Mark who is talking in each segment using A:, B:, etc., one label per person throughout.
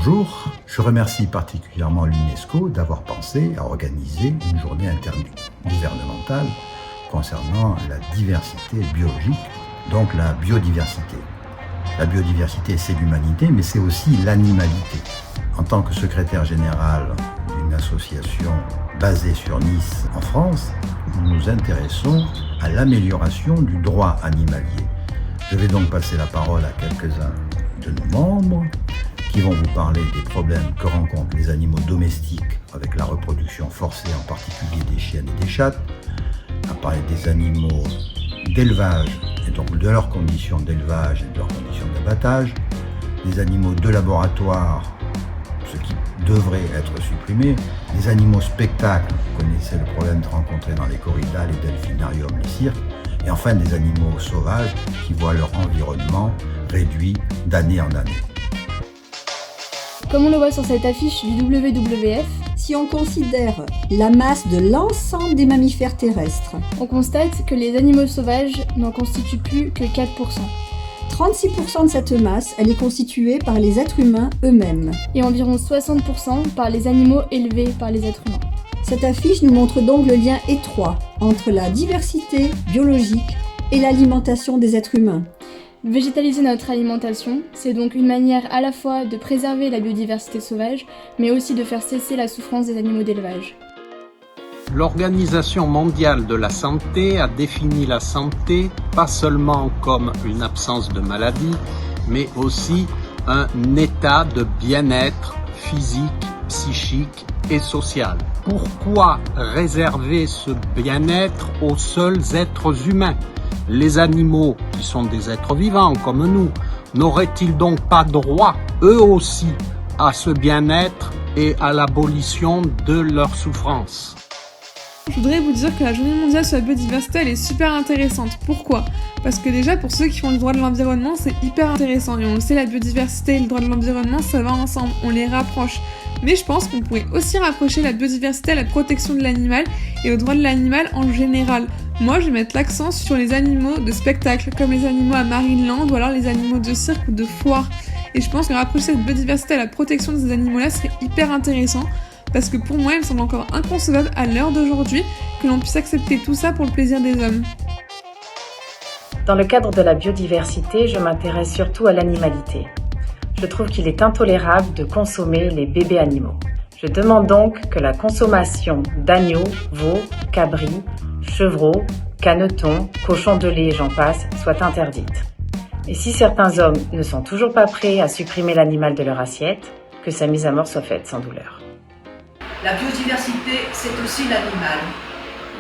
A: Bonjour, je remercie particulièrement l'UNESCO d'avoir pensé à organiser une journée intergouvernementale concernant la diversité biologique, donc la biodiversité. La biodiversité, c'est l'humanité, mais c'est aussi l'animalité. En tant que secrétaire général d'une association basée sur Nice en France, nous nous intéressons à l'amélioration du droit animalier. Je vais donc passer la parole à quelques-uns de nos membres qui vont vous parler des problèmes que rencontrent les animaux domestiques avec la reproduction forcée, en particulier des chiennes et des chattes, à parler des animaux d'élevage et donc de leurs conditions d'élevage et de leurs conditions d'abattage, des animaux de laboratoire, ce qui devrait être supprimé, les animaux spectacles, vous connaissez le problème rencontré dans les corridas, les delphinariums, les cirques, et enfin des animaux sauvages qui voient leur environnement réduit d'année en année.
B: Comme on le voit sur cette affiche du WWF,
C: si on considère la masse de l'ensemble des mammifères terrestres,
B: on constate que les animaux sauvages n'en constituent plus que 4%.
C: 36% de cette masse, elle est constituée par les êtres humains eux-mêmes.
B: Et environ 60% par les animaux élevés par les êtres humains.
C: Cette affiche nous montre donc le lien étroit entre la diversité biologique et l'alimentation des êtres humains.
B: Végétaliser notre alimentation, c'est donc une manière à la fois de préserver la biodiversité sauvage, mais aussi de faire cesser la souffrance des animaux d'élevage.
D: L'Organisation mondiale de la santé a défini la santé pas seulement comme une absence de maladie, mais aussi un état de bien-être physique, psychique et social. Pourquoi réserver ce bien-être aux seuls êtres humains ? Les animaux, qui sont des êtres vivants comme nous, n'auraient-ils donc pas droit, eux aussi, à ce bien-être et à l'abolition de leur souffrance ?
E: Je voudrais vous dire que la journée mondiale sur la biodiversité, elle est super intéressante. Pourquoi ? Parce que déjà, pour ceux qui font le droit de l'environnement, c'est hyper intéressant. Et on le sait, la biodiversité et le droit de l'environnement, ça va ensemble, on les rapproche. Mais je pense qu'on pourrait aussi rapprocher la biodiversité à la protection de l'animal et au droit de l'animal en général. Moi, je vais mettre l'accent sur les animaux de spectacle, comme les animaux à Marineland ou alors les animaux de cirque ou de foire. Et je pense que rapprocher cette biodiversité à la protection de ces animaux-là serait hyper intéressant. Parce que pour moi, il me semble encore inconcevable à l'heure d'aujourd'hui que l'on puisse accepter tout ça pour le plaisir des hommes.
F: Dans le cadre de la biodiversité, je m'intéresse surtout à l'animalité. Je trouve qu'il est intolérable de consommer les bébés animaux. Je demande donc que la consommation d'agneaux, veaux, cabris, chevreaux, canetons, cochons de lait et j'en passe soit interdite. Et si certains hommes ne sont toujours pas prêts à supprimer l'animal de leur assiette, que sa mise à mort soit faite sans douleur.
G: La biodiversité, c'est aussi l'animal.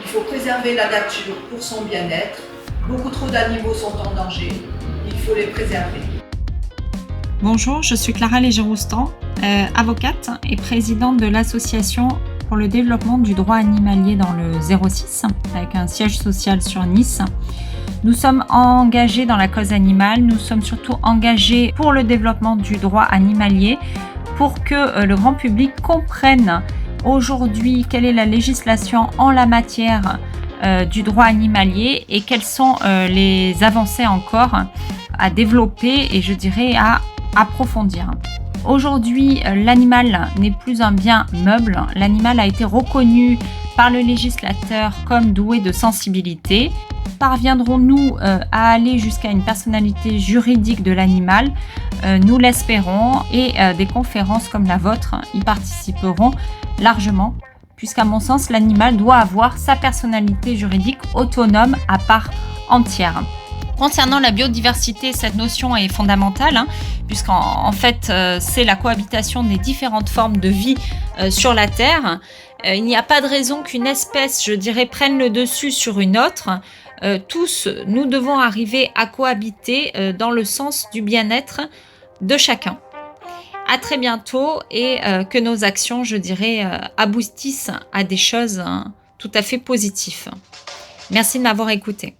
G: Il faut préserver la nature pour son bien-être. Beaucoup trop d'animaux sont en danger. Il faut les préserver.
H: Bonjour, je suis Clara Léger-Roustan, avocate et présidente de l'association pour le développement du droit animalier dans le 06, avec un siège social sur Nice. Nous sommes engagés dans la cause animale, nous sommes surtout engagés pour le développement du droit animalier, pour que le grand public comprenne aujourd'hui quelle est la législation en la matière du droit animalier et quelles sont les avancées encore à développer et je dirais à approfondir. Aujourd'hui, l'animal n'est plus un bien meuble. L'animal a été reconnu par le législateur comme doué de sensibilité. Parviendrons-nous à aller jusqu'à une personnalité juridique de l'animal ? Nous l'espérons et des conférences comme la vôtre y participeront largement, puisqu'à mon sens, l'animal doit avoir sa personnalité juridique autonome à part entière. Concernant la biodiversité, cette notion est fondamentale, puisqu'en fait, c'est la cohabitation des différentes formes de vie sur la Terre. Il n'y a pas de raison qu'une espèce, je dirais, prenne le dessus sur une autre. Tous, nous devons arriver à cohabiter dans le sens du bien-être de chacun. À très bientôt et que nos actions, je dirais, aboutissent à des choses tout à fait positives. Merci de m'avoir écouté.